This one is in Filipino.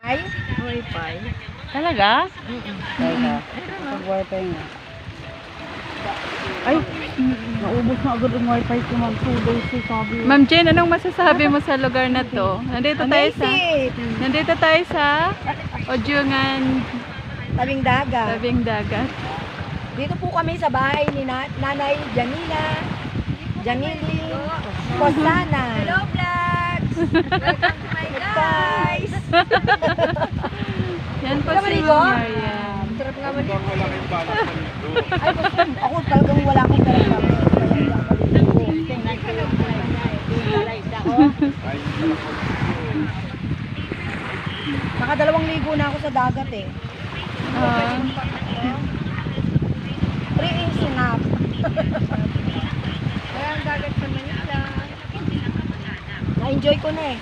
Ay? Wi-Fi. Talaga? Teka. Pag-wifi nga. Ay, naubos na agad ang wifi ko mag 2 days eh, sabi. Ma'am Jane, anong masasabi mo sa lugar na to? Amazing! Nandito tayo sa Odyungan, Tabing dagat. tabing dagat. Dito po kami sa bahay ni Nanay Jamili Posana. Hello vlogs! Welcome to my guys! Yan po Wala si maligo? Marian. Sarap nga maligo. Ay, basta ako talagang wala akong pera. Nakadalawang ligo na ako sa dagat eh. Ah, Free is enough. Kaya ang dagat sa Manila. Na-enjoy ko na eh.